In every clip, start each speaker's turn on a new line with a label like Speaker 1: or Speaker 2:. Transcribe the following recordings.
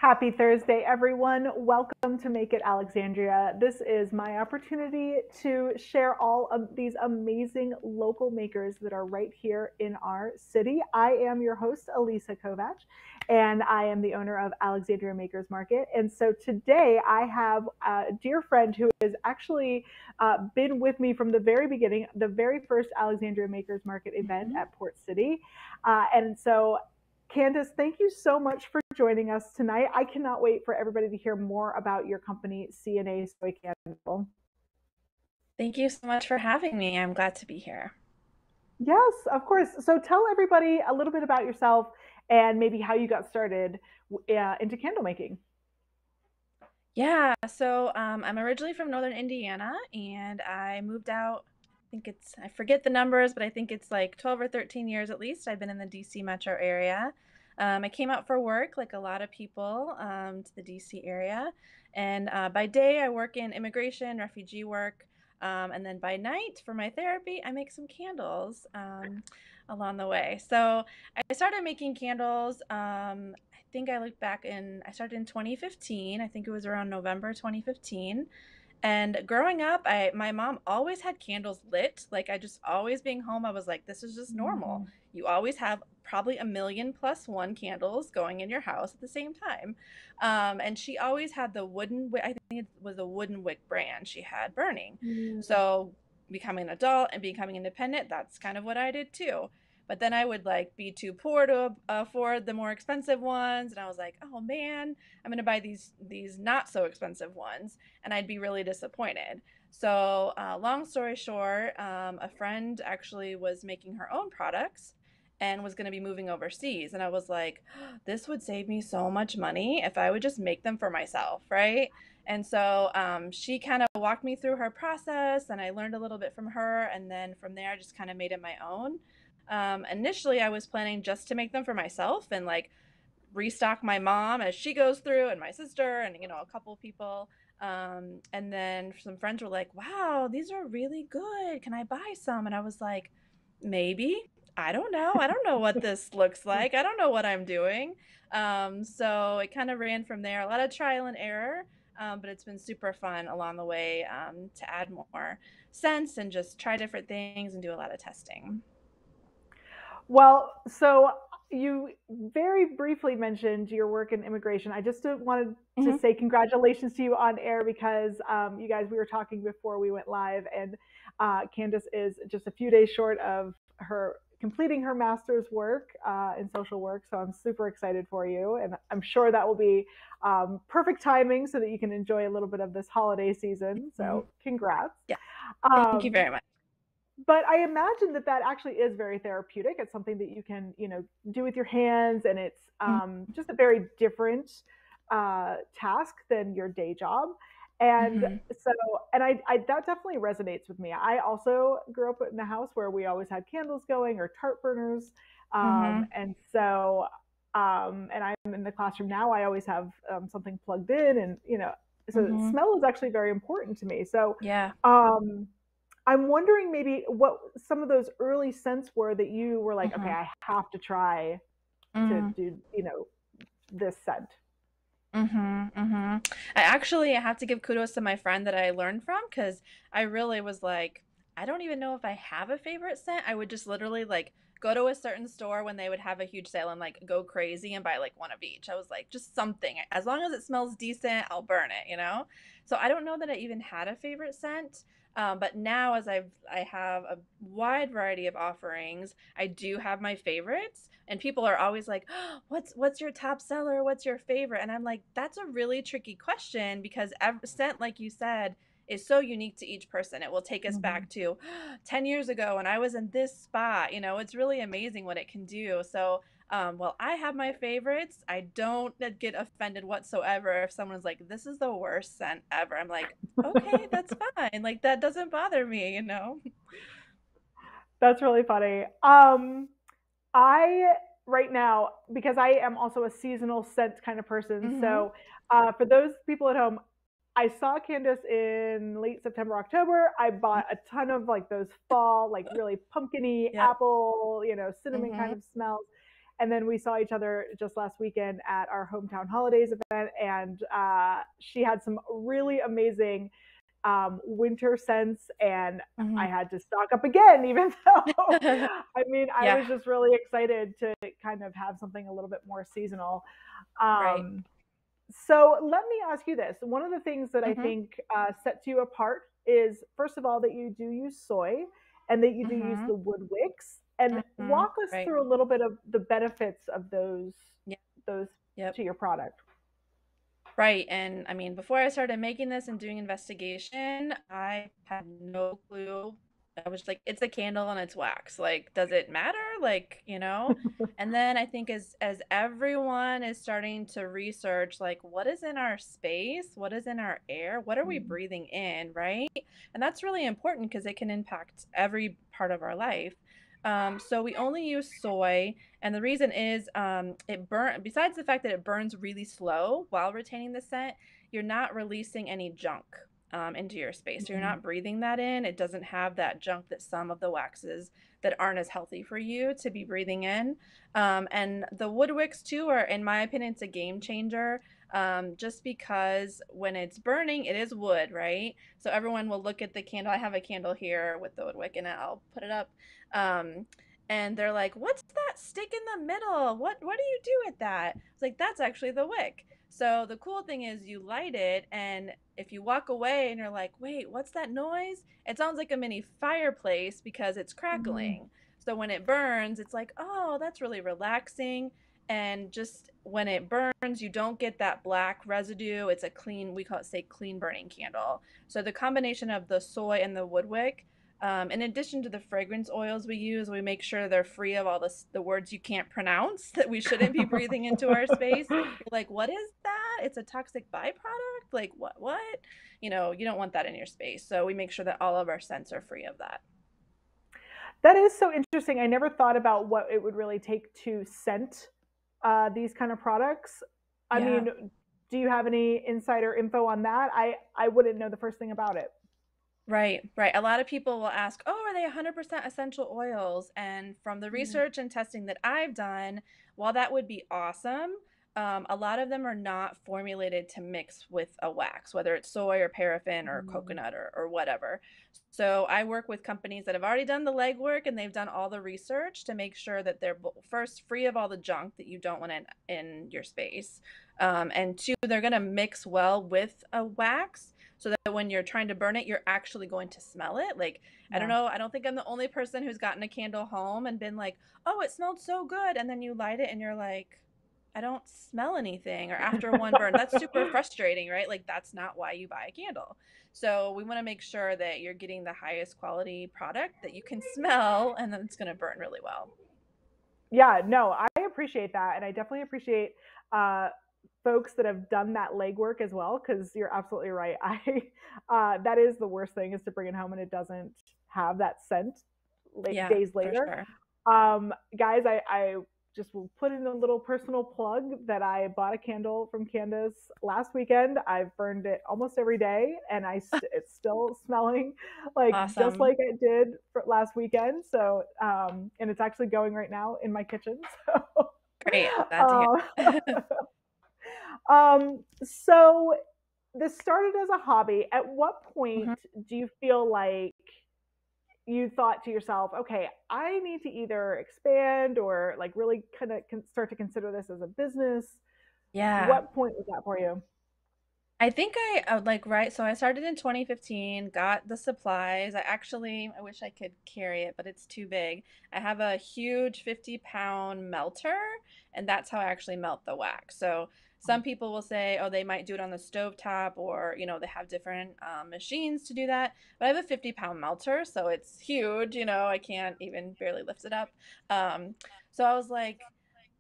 Speaker 1: Happy Thursday, everyone. Welcome to Make It Alexandria. This is my opportunity to share all of these amazing local makers that are right here in our city. I am your host, Alyssa Kovach, and I am the owner of Alexandria Makers Market. And so today I have a dear friend who has actually been with me from the very beginning, the very first Alexandria Makers Market event
Speaker 2: Mhm.
Speaker 1: at Port City. And so Candace, thank you so much for joining us tonight. I cannot wait for everybody to hear more about your company, CNA Soy Candle.
Speaker 2: Thank you so much for having me. I'm glad to be here.
Speaker 1: Yes, of course. So tell everybody a little bit about yourself and maybe how you got started into candle making.
Speaker 2: I'm originally from Northern Indiana and I moved out. I forget the numbers, but I think it's like 12 or 13 years at least. I've been in the DC metro area. I came out for work, like a lot of people, to the DC area. And by day, I work in immigration, refugee work. And then by night, for my therapy, I make some candles along the way. So I started making candles. I started in 2015. I think it was around November 2015. And growing up, my mom always had candles lit. Like I just always being home, I was like, this is just normal.
Speaker 1: Mhm.
Speaker 2: You always have probably a million plus one candles going in your house at the same time. And she always had I think it was a wooden wick brand she had burning.
Speaker 1: Mm.
Speaker 2: So becoming an adult and becoming independent, that's kind of what I did too. But then I would like be too poor to afford the more expensive ones, and I was like, oh man, I'm gonna buy these not so expensive ones, and I'd be really disappointed. So, long story short, a friend actually was making her own products and was going to be moving overseas. And I was like, this would save me so much money if I would just make them for myself, right? And so she kind of walked me through her process, and I learned a little bit from her. And then from there, I just kind of made it my own. Initially, I was planning just to make them for myself and like restock my mom as she goes through and my sister and a couple of people, and then some friends were like, wow, these are really good, can I buy some? And I was like, maybe. I don't know what this looks like. I don't know what I'm doing. So it kind of ran from there, a lot of trial and error, but it's been super fun along the way, to add more scents and just try different things and do a lot of testing.
Speaker 1: Well, so you very briefly mentioned your work in immigration. I just wanted to
Speaker 2: Hmm.
Speaker 1: say congratulations to you on air because you guys, we were talking before we went live, and Candace is just a few days short of her completing her master's work in social work. So I'm super excited for you, and I'm sure that will be perfect timing so that you can enjoy a little bit of this holiday season.
Speaker 2: Hmm.
Speaker 1: So congrats.
Speaker 2: Yeah, thank you
Speaker 1: Um,
Speaker 2: very much.
Speaker 1: but I imagine that that actually is very therapeutic. It's something that you can, do with your hands, and it's just a very different task than your day job. And
Speaker 2: Mm-hmm.
Speaker 1: so, and I that definitely resonates with me. I also grew up in a house where we always had candles going or tart burners,
Speaker 2: Mm-hmm.
Speaker 1: and so, and I'm in the classroom now. I always have something plugged in, and so
Speaker 2: Mm-hmm.
Speaker 1: smell is actually very important to me. So.
Speaker 2: Yeah.
Speaker 1: Um, I'm wondering maybe what some of those early scents were that you were like, okay,
Speaker 2: Mm-hmm.
Speaker 1: I have to try to
Speaker 2: Mm-hmm.
Speaker 1: do, this scent.
Speaker 2: Mm-hmm. Mm-hmm. I have to give kudos to my friend that I learned from, because I really was like, I don't even know if I have a favorite scent. I would just literally like go to a certain store when they would have a huge sale and like go crazy and buy like one of each. I was like, just something. As long as it smells decent, I'll burn it. So I don't know that I even had a favorite scent. But now, as I have a wide variety of offerings, I do have my favorites, and people are always like, oh, what's your top seller? What's your favorite? And I'm like, that's a really tricky question, because every scent, like you said, is so unique to each person. It will take us
Speaker 1: Mm-hmm.
Speaker 2: back to 10 years ago when I was in this spot. It's really amazing what it can do. So, well, I have my favorites. I don't get offended whatsoever if someone's like, this is the worst scent ever. I'm like, okay, that's fine. Like, that doesn't bother me.
Speaker 1: That's really funny. I right now, because I am also a seasonal scent kind of person.
Speaker 2: Mm-hmm.
Speaker 1: So for those people at home, I saw Candace in late September, October. I bought a ton of like those fall, like really pumpkiny
Speaker 2: Yep.
Speaker 1: apple, cinnamon kind
Speaker 2: Mm-hmm.
Speaker 1: of smells. And then we saw each other just last weekend at our hometown holidays event, and she had some really amazing winter scents, and I
Speaker 2: Mhm.
Speaker 1: had to stock up again, even though I mean, I
Speaker 2: Yeah,
Speaker 1: was just really excited to kind of have something a little bit more seasonal.
Speaker 2: right.
Speaker 1: Um, so let me ask you this. One of the things that I
Speaker 2: Mhm.
Speaker 1: think sets you apart is, first of all, that you do use soy and that you do use
Speaker 2: Mhm.
Speaker 1: the wood wicks. And
Speaker 2: Mhm.
Speaker 1: walk us
Speaker 2: Right.
Speaker 1: through a little bit of the benefits of
Speaker 2: Yeah.
Speaker 1: those
Speaker 2: Yep.
Speaker 1: to your product.
Speaker 2: Right. And I mean, before I started making this and doing investigation, I had no clue. I was like, it's a candle and it's wax. Like, does it matter? Like, you know? And then I think as everyone is starting to research like what is in our space, what is in our air, what are we
Speaker 1: Mm,
Speaker 2: breathing in, right? And that's really important because it can impact every part of our life. So we only use soy, and the reason is it burn. Besides the fact that it burns really slow while retaining the scent, you're not releasing any junk into your space. So you're
Speaker 1: mm,
Speaker 2: not breathing that in. It doesn't have that junk that some of the waxes that aren't as healthy for you to be breathing in. And the wood wicks too are, in my opinion, it's a game changer. Just because when it's burning, it is wood, right? So everyone will look at the candle. I have a candle here with the wood wick, and I'll put it up. Um, and they're like, "What's that stick in the middle? What do you do with that?" It's like, "That's actually the wick." So the cool thing is you light it, and if you walk away and you're like, "Wait, what's that noise?" It sounds like a mini fireplace because it's
Speaker 1: mm,
Speaker 2: crackling. So when it burns, it's like, "Oh, that's really relaxing." And just when it burns, you don't get that black residue. It's a clean, we call it, say, clean burning candle. So the combination of the soy and the wood wick, in addition to the fragrance oils we use, we make sure they're free of all the words you can't pronounce that we shouldn't be breathing into our space. You're like, what is that? It's a toxic byproduct? Like, what? You know, you don't want that in your space. So we make sure that all of our scents are free of that.
Speaker 1: That is so interesting. I never thought about what it would really take to scent these kind of products. I
Speaker 2: Yeah.
Speaker 1: mean, do you have any insider info on that? I wouldn't know the first thing about it.
Speaker 2: Right, right. A lot of people will ask, "Oh, are they 100% essential oils?" And from the
Speaker 1: Mm,
Speaker 2: research and testing that I've done, while that would be awesome, a lot of them are not formulated to mix with a wax, whether it's soy or paraffin or
Speaker 1: mm,
Speaker 2: coconut or whatever. So I work with companies that have already done the legwork and they've done all the research to make sure that they're first free of all the junk that you don't want in your space. And two, they're going to mix well with a wax so that when you're trying to burn it, you're actually going to smell it. Like, I don't
Speaker 1: yeah.
Speaker 2: know, I don't think I'm the only person who's gotten a candle home and been like, "Oh, it smelled so good." And then you light it and you're like, "I don't smell anything." Or after one burn, that's super frustrating, right? Like, that's not why you buy a candle. So, we want to make sure that you're getting the highest quality product that you can smell and then it's going to burn really well.
Speaker 1: Yeah, no, I appreciate that, and I definitely appreciate uh, folks that have done that legwork as well. Because you're absolutely right. I that is the worst thing, is to bring it home and it doesn't have that scent
Speaker 2: Yeah,
Speaker 1: days
Speaker 2: for
Speaker 1: later.
Speaker 2: sure.
Speaker 1: Guys, I just will put in a little personal plug that I bought a candle from Candace last weekend. I've burned it almost every day, and it's still smelling like just
Speaker 2: Awesome.
Speaker 1: like it did for last weekend. So, and it's actually going right now in my kitchen. So,
Speaker 2: Great. I'm glad to hear
Speaker 1: uh,
Speaker 2: that.
Speaker 1: so this started as a hobby. At what point
Speaker 2: Mhm.
Speaker 1: do you feel like you thought to yourself, okay, I need to either expand or like really kind of start to consider this as a business?
Speaker 2: Yeah.
Speaker 1: What point was that for you?
Speaker 2: I think I like right. So I started in 2015, got the supplies. I wish I could carry it, but it's too big. I have a huge 50-pound melter, and that's how I actually melt the wax. So some people will say, oh, they might do it on the stovetop, or they have different machines to do that. But I have a 50-pound melter, so it's huge. I can't even barely lift it up. So I was like,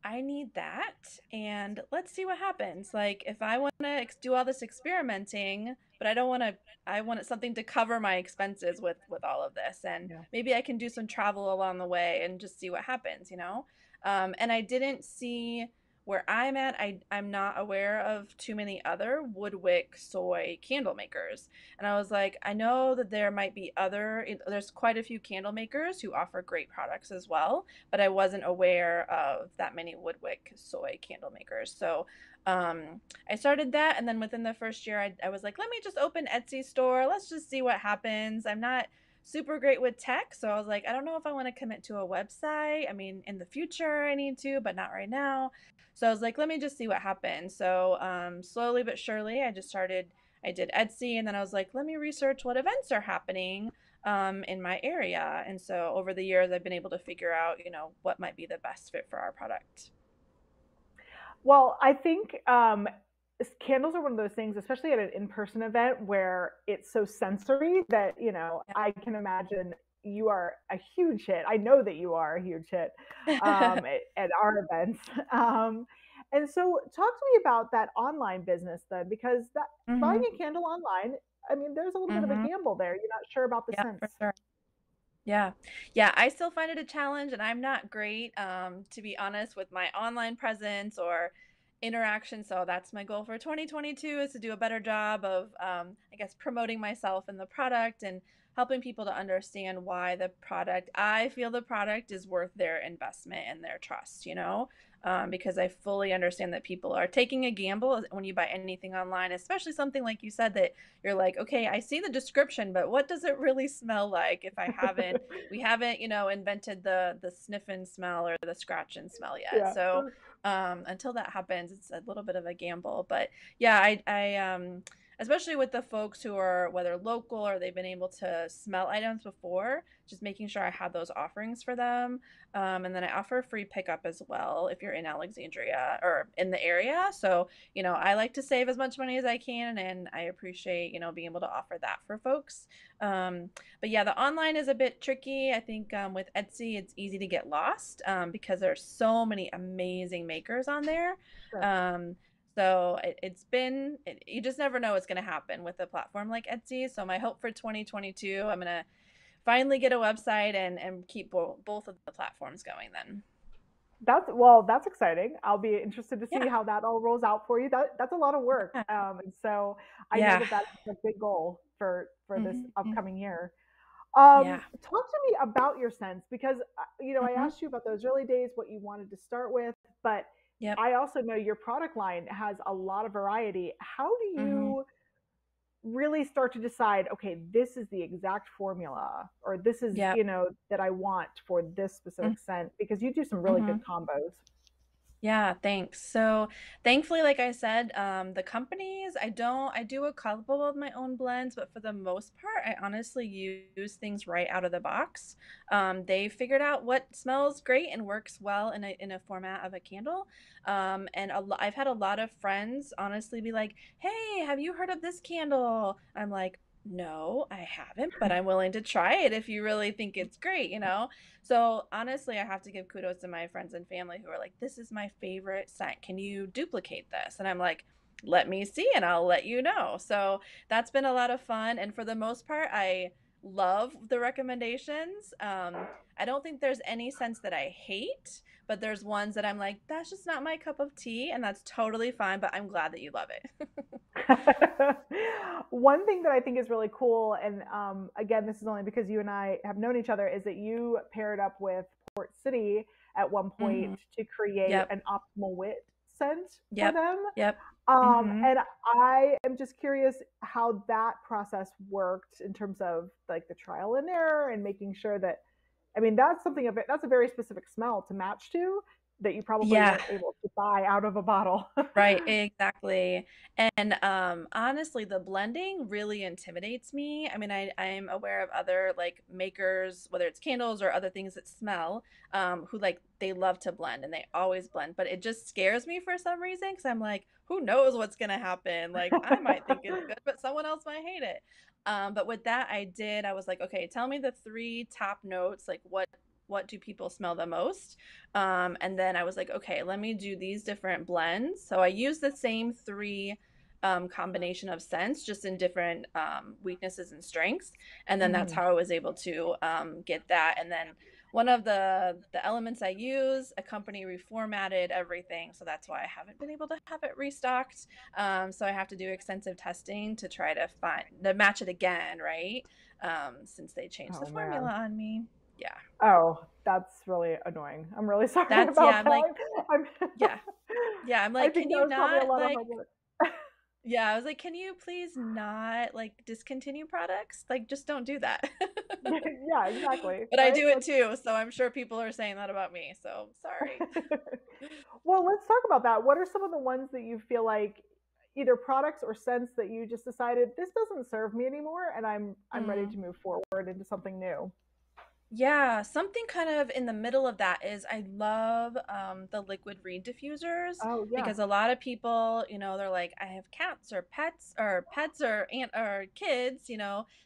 Speaker 2: I need that, and let's see what happens. Like, if I want to do all this experimenting, but I don't want to, I want something to cover my expenses with all of this, and
Speaker 1: Yeah.
Speaker 2: maybe I can do some travel along the way and just see what happens. And I didn't see where I'm at, I'm not aware of too many other wood wick soy candle makers. And I was like, I know that there might be there's quite a few candle makers who offer great products as well, but I wasn't aware of that many wood wick soy candle makers. So I started that, and then within the first year, I was like, let me just open Etsy store. Let's just see what happens. I'm not super great with tech, so I was like, I don't know if I want to commit to a website. I mean, in the future I need to, but not right now. So I was like, let me just see what happens. So slowly but surely, I did Etsy, and then I was like, let me research what events are happening in my area. And so over the years, I've been able to figure out, what might be the best fit for our product.
Speaker 1: Well, I think candles are one of those things, especially at an in-person event where it's so sensory that, I can imagine you are a huge hit. I know that you are a huge hit at our events. And so talk to me about that online business then, because buying
Speaker 2: Mm-hmm.
Speaker 1: a candle online, I mean, there's a little bit of a
Speaker 2: Mm-hmm.
Speaker 1: gamble there. You're not sure about the
Speaker 2: Yeah,
Speaker 1: scents.
Speaker 2: for sure. Yeah. Yeah, I still find it a challenge, and I'm not great, to be honest, with my online presence or interaction. So that's my goal for 2022, is to do a better job of, I guess, promoting myself and the product and helping people to understand why I feel the product is worth their investment and their trust, because I fully understand that people are taking a gamble when you buy anything online, especially something like you said, that you're like, okay, I see the description, but what does it really smell like? If we haven't, invented the sniff and smell or the scratch and smell yet.
Speaker 1: Yeah.
Speaker 2: So until that happens, it's a little bit of a gamble. But yeah, especially with the folks who are whether local or they've been able to smell items before, just making sure I have those offerings for them. And then I offer free pickup as well if you're in Alexandria or in the area. So, I like to save as much money as I can, and I appreciate, being able to offer that for folks. But yeah, the online is a bit tricky. I think with Etsy, it's easy to get lost because there's so many amazing makers on there.
Speaker 1: Sure.
Speaker 2: Um, so you just never know what's going to happen with a platform like Etsy. So my hope for 2022, I'm going to finally get a website and keep both of the platforms going then.
Speaker 1: That's exciting. I'll be interested to see
Speaker 2: Yeah.
Speaker 1: how that all rolls out for you. That's a lot of work, and so I know
Speaker 2: Yeah.
Speaker 1: that that's a big goal for this
Speaker 2: Hmm.
Speaker 1: upcoming year.
Speaker 2: Yeah.
Speaker 1: Talk to me about your sense because I
Speaker 2: Hmm.
Speaker 1: asked you about those early days, what you wanted to start with, but
Speaker 2: Yep.
Speaker 1: I also know your product line has a lot of variety. How do
Speaker 2: Hmm.
Speaker 1: you really start to decide, okay, this is the exact formula, or this is
Speaker 2: Yep.
Speaker 1: that I want for this specific scent? Because you do some really good
Speaker 2: Hmm.
Speaker 1: combos.
Speaker 2: Yeah, thanks. So thankfully, like I said, the companies, I do a couple of my own blends, but for the most part, I honestly use things right out of the box. They figured out what smells great and works well in a format of a candle. And I've had a lot of friends honestly be like, "Hey, have you heard of this candle?" I'm like, "No, I haven't, but I'm willing to try it if you really think it's great." So honestly, I have to give kudos to my friends and family who are like, this is my favorite scent. Can you duplicate this? And I'm like, let me see and I'll let you know. So that's been a lot of fun. And for the most part, I love the recommendations. I don't think there's any scents that I hate, but there's ones that I'm like, that's just not my cup of tea. And that's totally fine. But I'm glad that you love it.
Speaker 1: One thing that I think is really cool, and again, this is only because you and I have known each other, is that you paired up with Port City at one point
Speaker 2: Hmm.
Speaker 1: to create
Speaker 2: Yep.
Speaker 1: an optimal wit scent for
Speaker 2: Yep.
Speaker 1: them.
Speaker 2: Yep. Hmm.
Speaker 1: And I am just curious how that process worked in terms of like the trial and error and making sure that, I mean, that's something of it. That's a very specific smell to match to that you probably
Speaker 2: Yeah.
Speaker 1: weren't able to buy out of a bottle.
Speaker 2: Right, exactly. And honestly, the blending really intimidates me. I mean, I'm aware of other like makers, whether it's candles or other things that smell, who like they love to blend and they always blend, but it just scares me for some reason because I'm like, who knows what's gonna happen? Like I might think it's good, but someone else might hate it. But with that, I was like, okay, tell me the three top notes, like what do people smell the most? And then I was like, okay, let me do these different blends. So I use the same three combination of scents, just in different weaknesses and strengths. And then that's
Speaker 1: Mm.
Speaker 2: how I was able to get that. And then one of the elements I use, a company reformatted everything, so that's why I haven't been able to have it restocked. So I have to do extensive testing to try to match it again, right? Since they changed the
Speaker 1: Oh
Speaker 2: formula
Speaker 1: man.
Speaker 2: on me. Yeah.
Speaker 1: Oh, that's really annoying. I'm really sorry
Speaker 2: That's yeah,
Speaker 1: about
Speaker 2: I'm like,
Speaker 1: that. I'm
Speaker 2: yeah. Yeah, I'm
Speaker 1: I
Speaker 2: like,
Speaker 1: think
Speaker 2: can
Speaker 1: that
Speaker 2: you
Speaker 1: was probably a
Speaker 2: not
Speaker 1: lot of
Speaker 2: like
Speaker 1: hard work.
Speaker 2: yeah, I was like, can you please not like discontinue products? Like just don't do that.
Speaker 1: Yeah, exactly.
Speaker 2: But I
Speaker 1: Right?
Speaker 2: do it too, so I'm sure people are saying that about me. So sorry.
Speaker 1: Well, let's talk about that. What are some of the ones that you feel like either products or scents that you just decided this doesn't serve me anymore and I'm ready
Speaker 2: Hmm.
Speaker 1: to move forward into something new?
Speaker 2: Yeah, something kind of in the middle of that is I love the liquid reed diffusers
Speaker 1: Oh, yeah.
Speaker 2: because a lot of people, they're like, I have cats or pets or kids,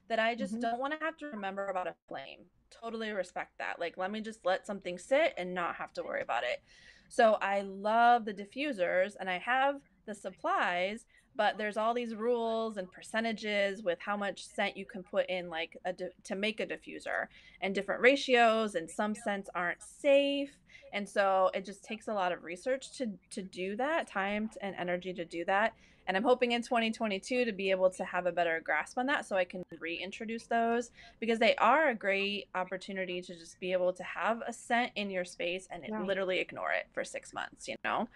Speaker 2: that I just
Speaker 1: Hmm.
Speaker 2: don't want to have to remember about a flame. Totally respect that. Like, let me just let something sit and not have to worry about it. So I love the diffusers and I have the supplies, but there's all these rules and percentages with how much scent you can put in, like to make a diffuser, and different ratios, and some scents aren't safe. And so it just takes a lot of research to do that, time and energy to do that. And I'm hoping in 2022 to be able to have a better grasp on that so I can reintroduce those, because they are a great opportunity to just be able to have a scent in your space and
Speaker 1: Yeah.
Speaker 2: literally ignore it for 6 months,
Speaker 1: Yeah.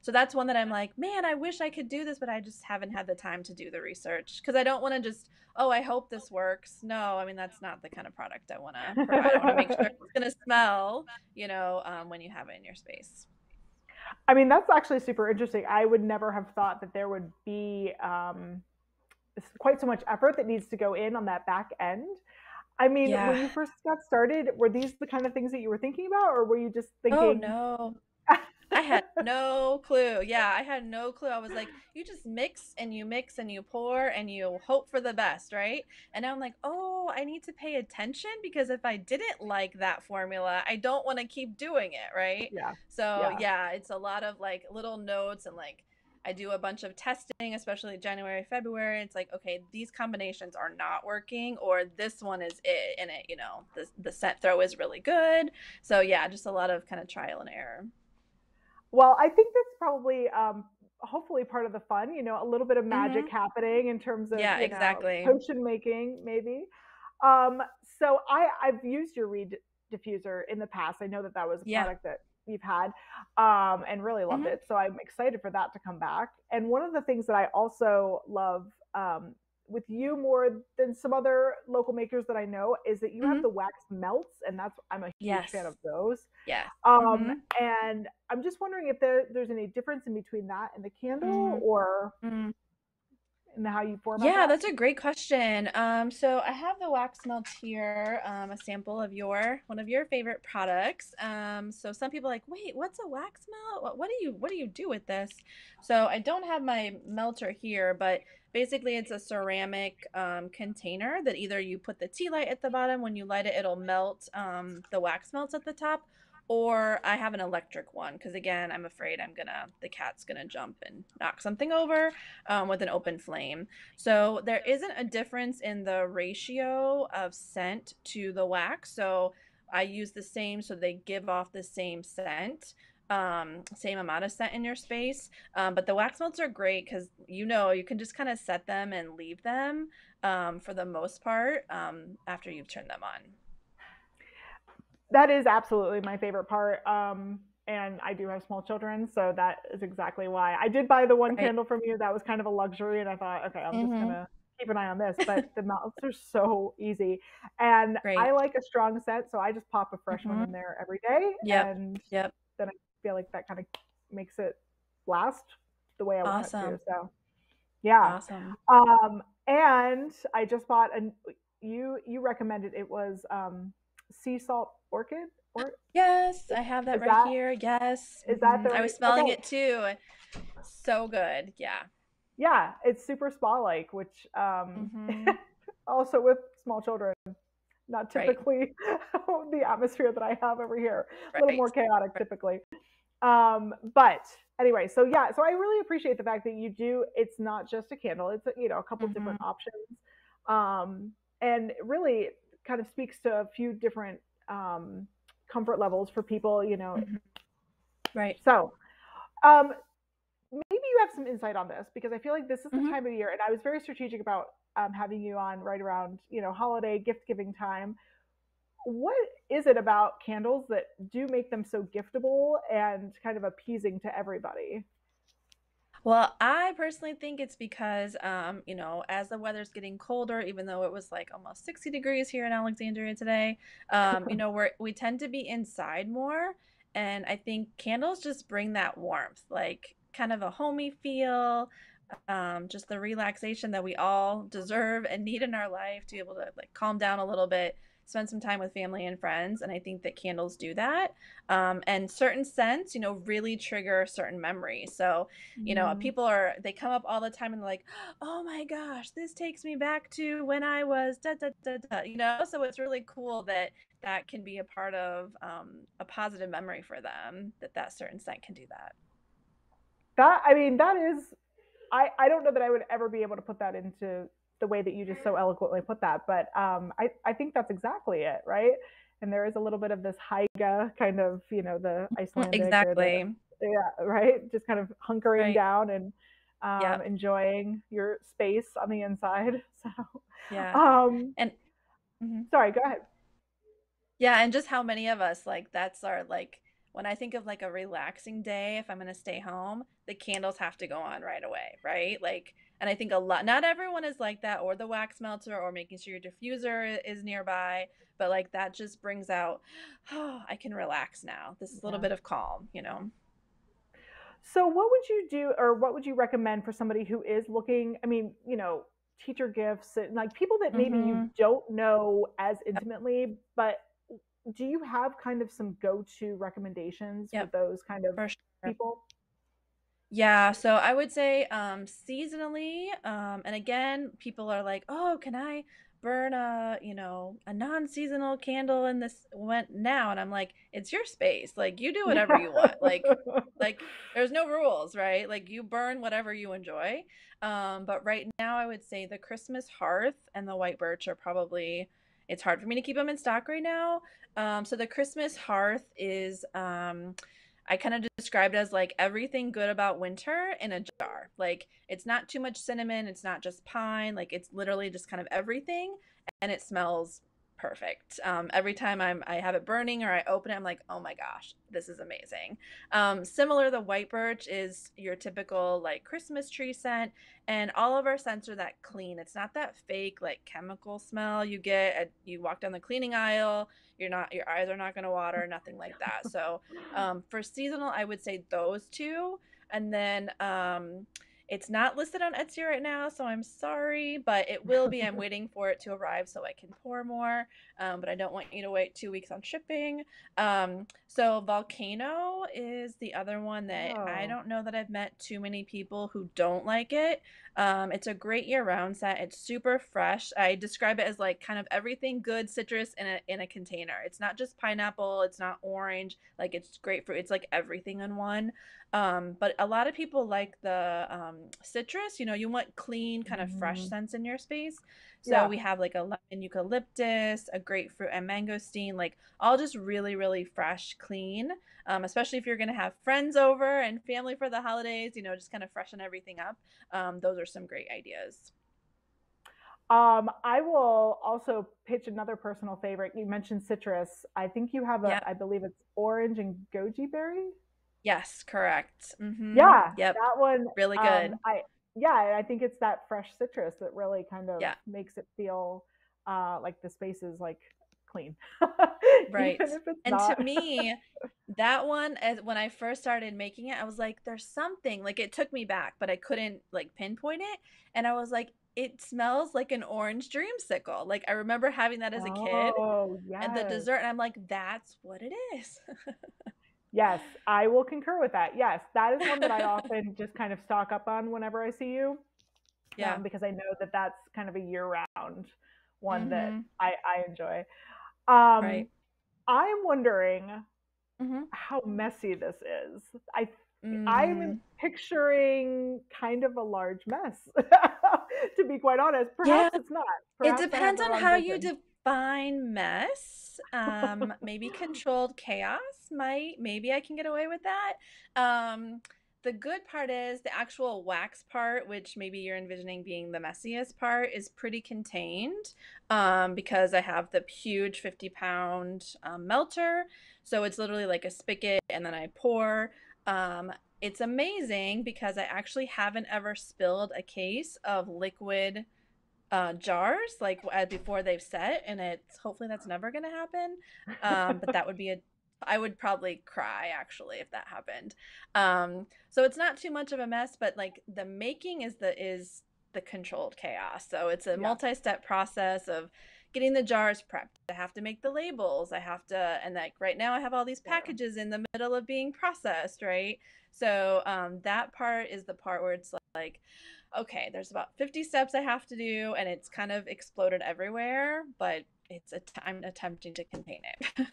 Speaker 2: So that's one that I'm like, man, I wish I could do this, but I just haven't had the time to do the research because I don't want to just, oh, I hope this works. No, I mean, that's not the kind of product I want to provide. I want to make sure it's going to smell, when you have it in your space.
Speaker 1: I mean, that's actually super interesting. I would never have thought that there would be quite so much effort that needs to go in on that back end. I mean,
Speaker 2: Yeah.
Speaker 1: when you first got started, were these the kind of things that you were thinking about, or were you just
Speaker 2: Oh,
Speaker 1: thinking?
Speaker 2: no. I had no clue. Yeah, I had no clue. I was like, you just mix and you mix and you pour and you hope for the best, right? And now I'm like, oh, I need to pay attention because if I didn't like that formula, I don't want to keep doing it, right?
Speaker 1: Yeah,
Speaker 2: So,
Speaker 1: yeah,
Speaker 2: yeah, it's a lot of like little notes, and like I do a bunch of testing, especially January, February. It's like, okay, these combinations are not working, or this one is it, and the scent throw is really good. So, yeah, just a lot of kind of trial and error.
Speaker 1: well, I think that's probably hopefully part of the fun. A little bit of magic
Speaker 2: Mm-hmm.
Speaker 1: happening in terms of
Speaker 2: Yeah, exactly.
Speaker 1: potion making, maybe. So I've used your reed diffuser in the past. I know that that was a
Speaker 2: Yeah.
Speaker 1: product that you've had and really loved
Speaker 2: Hmm.
Speaker 1: it. So I'm excited for that to come back. And one of the things that I also love with you more than some other local makers that I know is that you have
Speaker 2: Hmm.
Speaker 1: the wax melts, and I'm a huge fan
Speaker 2: Yes.
Speaker 1: of those.
Speaker 2: Yes.
Speaker 1: Um,
Speaker 2: Hmm.
Speaker 1: and I'm just wondering if there's any difference in between that and the candle,
Speaker 2: Mm.
Speaker 1: or
Speaker 2: Mm.
Speaker 1: in how you format
Speaker 2: Yeah,
Speaker 1: that.
Speaker 2: that's a great question. So I have the wax melt here, a sample of one of your favorite products. So some people are like, wait, what's a wax melt? What do you do with this? So I don't have my melter here, but basically it's a ceramic container that either you put the tea light at the bottom. When you light it, it'll melt the wax melts at the top, or I have an electric one because again, I'm afraid the cat's gonna jump and knock something over with an open flame. So there isn't a difference in the ratio of scent to the wax. So I use the same, so they give off the same scent, same amount of scent in your space. But the wax melts are great because you can just kind of set them and leave them for the most part after you've turned them on.
Speaker 1: That is absolutely my favorite part. And I do have small children, so that is exactly why. I did buy the one
Speaker 2: Right.
Speaker 1: candle from you. That was kind of a luxury, and I thought, okay, I'm just
Speaker 2: Mm-hmm.
Speaker 1: gonna keep an eye on this. But the melts are so easy, and I
Speaker 2: Great.
Speaker 1: like a strong scent, so I just pop a fresh one
Speaker 2: Mm-hmm.
Speaker 1: in there every day,
Speaker 2: Yep.
Speaker 1: and
Speaker 2: Yep.
Speaker 1: then I feel like that kind of makes it last the way I want it to.
Speaker 2: Awesome.
Speaker 1: So yeah.
Speaker 2: Awesome.
Speaker 1: And I just bought a you recommended it was sea salt orchid, or
Speaker 2: Yes, I have that
Speaker 1: is
Speaker 2: right
Speaker 1: that
Speaker 2: here. Yes.
Speaker 1: is that the
Speaker 2: I
Speaker 1: right?
Speaker 2: was smelling
Speaker 1: Okay,
Speaker 2: it too. So good. Yeah.
Speaker 1: yeah, it's super spa like, which
Speaker 2: Mm-hmm.
Speaker 1: also with small children, not
Speaker 2: Right.
Speaker 1: typically the atmosphere that I have over here. A little more
Speaker 2: Right.
Speaker 1: chaotic
Speaker 2: Right.
Speaker 1: typically. But anyway, so yeah, so I really appreciate the fact that you do. It's not just a candle; it's a couple
Speaker 2: Mm-hmm.
Speaker 1: different options, and it really kind of speaks to a few different comfort levels for people, you know.
Speaker 2: Mm-hmm. Right.
Speaker 1: So, um, maybe you have some insight on this because I feel like this is the
Speaker 2: Mm-hmm.
Speaker 1: time of year, and I was very strategic about having you on right around, you know, holiday gift giving time. What is it about candles that do make them so giftable and kind of appeasing to everybody?
Speaker 2: Well, I personally think it's because, as the weather's getting colder, even though it was like almost 60 degrees here in Alexandria today, we tend to be inside more, and I think candles just bring that warmth, like kind of a homey feel, just the relaxation that we all deserve and need in our life to be able to like calm down a little bit, spend some time with family and friends. And I think that candles do that. And certain scents, really trigger certain memories. So,
Speaker 1: Mm.
Speaker 2: they come up all the time and they're like, oh my gosh, this takes me back to when I was da da da da. So it's really cool that that can be a part of a positive memory for them, that certain scent can do that.
Speaker 1: That, I mean, that is, I don't know that I would ever be able to put that into the way that you just so eloquently put that, but I think that's exactly it, right? And there is a little bit of this hygge kind of, you know, the Icelandic or the,
Speaker 2: Exactly.
Speaker 1: yeah, right? Just kind of hunkering
Speaker 2: Right.
Speaker 1: down and
Speaker 2: Yep.
Speaker 1: enjoying your space on the inside. So,
Speaker 2: Yeah.
Speaker 1: um,
Speaker 2: And mhm.
Speaker 1: sorry, go ahead.
Speaker 2: Yeah, and just how many of us like that's our like when I think of like a relaxing day, if I'm gonna stay home, the candles have to go on right away, right? Like, and I think a lot, not everyone is like that, or the wax melter, or making sure your diffuser is nearby, but like that just brings out, oh, I can relax now. This is a little
Speaker 1: Yeah.
Speaker 2: bit of calm.
Speaker 1: So, what would you do, or what would you recommend for somebody who is looking? I mean, you know, teacher gifts and like people that maybe you
Speaker 2: Mm-hmm.
Speaker 1: don't know as
Speaker 2: Yep.
Speaker 1: intimately, but do you have kind of some go to recommendations for
Speaker 2: Yep.
Speaker 1: those kind of
Speaker 2: For sure.
Speaker 1: people?
Speaker 2: Yeah, so I would say seasonally, and again, people are like, "Oh, can I burn a non-seasonal candle in this went now?" And I'm like, "It's your space. Like you do whatever
Speaker 1: Yeah.
Speaker 2: you want. Like there's no rules, right? Like you burn whatever you enjoy." But right now I would say the Christmas hearth and the white birch are probably it's hard for me to keep them in stock right now. So the Christmas hearth is I kind of described it as like everything good about winter in a jar. Like it's not too much cinnamon, it's not just pine, like it's literally just kind of everything, and it smells perfect. Every time I have it burning or I open it, I'm like, oh my gosh, this is amazing. Similar, the white birch is your typical like Christmas tree scent, and all of our scents are that clean. It's not that fake like chemical smell you get. You walk down the cleaning aisle, your eyes are not going to water, nothing like that. So for seasonal, I would say those two. And then it's not listed on Etsy right now, so I'm sorry, but it will be. I'm waiting for it to arrive so I can pour more, but I don't want you to wait 2 weeks on shipping. So Volcano is the other one that I
Speaker 1: Oh.
Speaker 2: don't know that I've met too many people who don't like it. It's a great year-round scent. It's super fresh. I describe it as like kind of everything good citrus in a container. It's not just pineapple. It's not orange. Like it's grapefruit. It's like everything in one. But a lot of people like the citrus. You want clean, kind of fresh
Speaker 1: Mm.
Speaker 2: scents in your space. So
Speaker 1: Yeah.
Speaker 2: we have like a lemon eucalyptus, a grapefruit and mangosteen, like all just really, really fresh, clean. Especially if you're gonna have friends over and family for the holidays, just kind of freshen everything up. Those are some great ideas.
Speaker 1: I will also pitch another personal favorite. You mentioned citrus. I think you have a,
Speaker 2: Yep.
Speaker 1: I believe it's orange and goji berry.
Speaker 2: Yes, correct.
Speaker 1: Yeah,
Speaker 2: Yep.
Speaker 1: that one.
Speaker 2: Really good.
Speaker 1: Yeah, I think it's that fresh citrus that really kind of
Speaker 2: Yeah.
Speaker 1: makes it feel like the space is like clean, even
Speaker 2: Right.
Speaker 1: if it's
Speaker 2: And to
Speaker 1: not.
Speaker 2: me, that one, as when I first started making it, I was like, there's something, like it took me back, but I couldn't like pinpoint it. And I was like, it smells like an orange dreamsicle. Like I remember having that as a kid
Speaker 1: Oh,
Speaker 2: and the
Speaker 1: yes.
Speaker 2: dessert, and I'm like, that's what it is.
Speaker 1: Yes, I will concur with that. Yes, that is one that I often just kind of stock up on whenever I see you,
Speaker 2: Yeah.
Speaker 1: because I know that that's kind of a year-round one that
Speaker 2: Mm-hmm.
Speaker 1: I enjoy. Um,
Speaker 2: Right.
Speaker 1: I'm wondering
Speaker 2: Mm-hmm.
Speaker 1: how messy this is. I'm
Speaker 2: Mm.
Speaker 1: picturing kind of a large mess. To be quite honest,
Speaker 2: Yeah.
Speaker 1: perhaps it's not.
Speaker 2: It
Speaker 1: Perhaps I have
Speaker 2: depends
Speaker 1: the
Speaker 2: on
Speaker 1: wrong
Speaker 2: how you
Speaker 1: vision.
Speaker 2: fine mess. Maybe controlled chaos maybe I can get away with that. The good part is the actual wax part, which maybe you're envisioning being the messiest part, is pretty contained because I have the huge 50-pound melter. So it's literally like a spigot, and then I pour. It's amazing because I actually haven't ever spilled a case of liquid jars like before they've set, and it's hopefully that's never going to happen. But that would be I would probably cry actually if that happened. So it's not too much of a mess, but like the making is the controlled chaos. So it's a
Speaker 1: Yeah.
Speaker 2: multi-step process of getting the jars prepped. I have to make the labels. I have to, and like right now I have all these
Speaker 1: Yeah.
Speaker 2: packages in the middle of being processed, right? So that part is the part where it's like, okay, there's about 50 steps I have to do, and it's kind of exploded everywhere, but I'm attempting to contain it.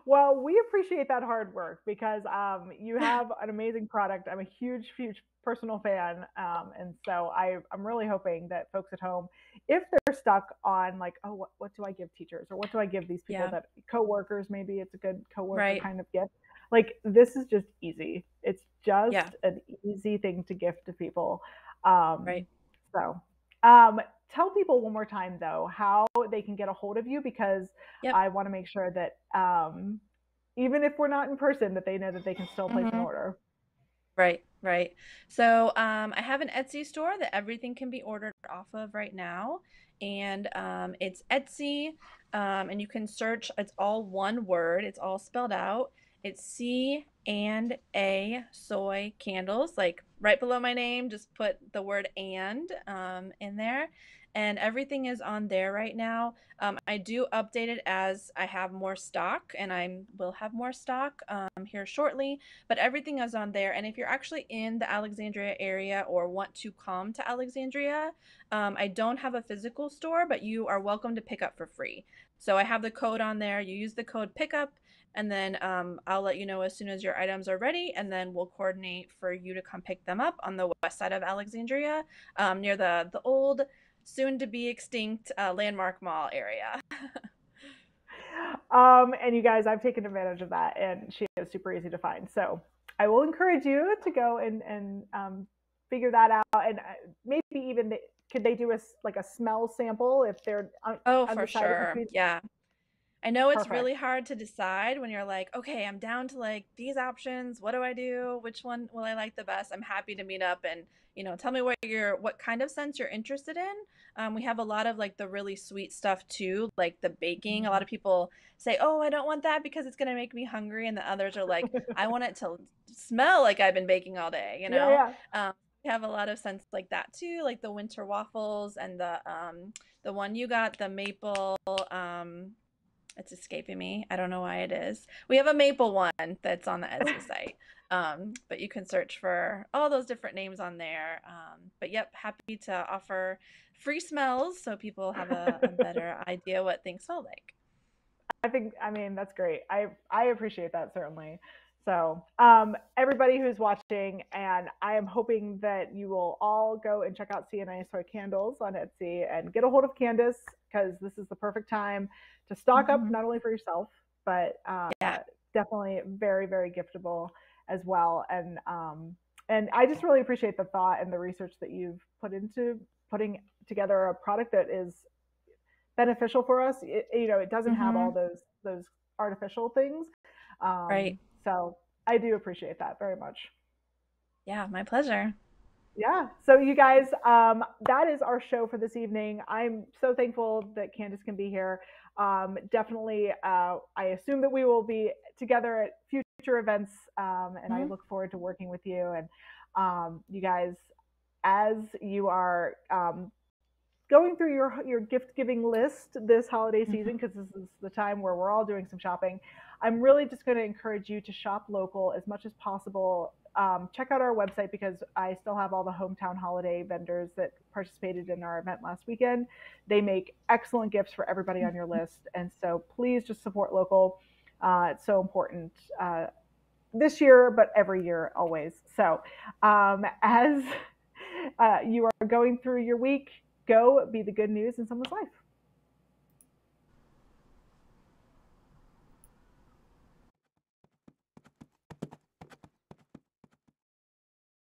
Speaker 1: Well, we appreciate that hard work because you have an amazing product. I'm a huge, huge personal fan. And so I'm really hoping that folks at home, if they're stuck on like, oh, what do I give teachers or what do I give these people
Speaker 2: Yeah,
Speaker 1: that coworkers, maybe it's a good coworker
Speaker 2: right,
Speaker 1: kind of gift. Like this is just easy. It's
Speaker 2: yeah,
Speaker 1: just an easy thing to gift to people. Um,
Speaker 2: right.
Speaker 1: so um, tell people one more time though how they can get a hold of you because
Speaker 2: Yep.
Speaker 1: I want to make sure that even if we're not in person, that they know that they can still place an
Speaker 2: Mm-hmm.
Speaker 1: order.
Speaker 2: Right, right. So I have an Etsy store that everything can be ordered off of right now, and it's Etsy, and you can search. It's all one word. It's all spelled out. It's C&A soy candles. Like right below my name, just put the word "and" in there, and everything is on there right now. I do update it as I have more stock, and I will have more stock here shortly, but everything is on there. And if you're actually in the Alexandria area or want to come to Alexandria, I don't have a physical store, but you are welcome to pick up for free. So I have the code on there. You use the code pickup, and then I'll let you know as soon as your items are ready, and then we'll coordinate for you to come pick them up on the west side of Alexandria, near the old, soon to be extinct Landmark Mall area.
Speaker 1: And you guys, I've taken advantage of that, and she is super easy to find. So I will encourage you to go and figure that out, and maybe even could they do like a smell sample if they're
Speaker 2: Oh, for
Speaker 1: undecided
Speaker 2: sure.
Speaker 1: between?
Speaker 2: Yeah. I know it's really
Speaker 1: Perfect.
Speaker 2: hard to decide when you're like, okay, I'm down to like these options. What do I do? Which one will I like the best? I'm happy to meet up and, tell me what kind of scents you're interested in. We have a lot of like the really sweet stuff too, like the baking. A lot of people say, oh, I don't want that because it's going to make me hungry. And the others are like, I want it to smell like I've been baking all day, you
Speaker 1: Yeah,
Speaker 2: know?
Speaker 1: yeah.
Speaker 2: We have a lot of scents like that too, like the winter waffles and the one you got, the maple, it's escaping me. I don't know why it is. We have a maple one that's on the Etsy site. But you can search for all those different names on there. But yep, happy to offer free smells so people have a better idea what things smell like.
Speaker 1: I mean, that's great. I appreciate that certainly. So, everybody who's watching, and I am hoping that you will all go and check out CNI Soy Candles on Etsy and get a hold of Candace because this is the perfect time to stock up
Speaker 2: Mm-hmm.
Speaker 1: not only for yourself, but
Speaker 2: Yeah.
Speaker 1: definitely very, very giftable as well. And I just really appreciate the thought and the research that you've put into putting together a product that is beneficial for us. It doesn't have all
Speaker 2: Mm-hmm.
Speaker 1: those artificial things.
Speaker 2: Right.
Speaker 1: So I do appreciate that very much.
Speaker 2: Yeah, my pleasure.
Speaker 1: Yeah. So you guys, that is our show for this evening. I'm so thankful that Candace can be here. Definitely, I assume that we will be together at future events, and I
Speaker 2: Mm-hmm.
Speaker 1: look forward to working with you. And you guys, as you are going through your gift giving list this holiday
Speaker 2: Mm-hmm.
Speaker 1: season, because this is the time where we're all doing some shopping, I'm really just going to encourage you to shop local as much as possible. Check out our website because I still have all the hometown holiday vendors that participated in our event last weekend. They make excellent gifts for everybody on your list, and so please just support local. It's so important this year, but every year always. So as you are going through your week, go be the good news in someone's life.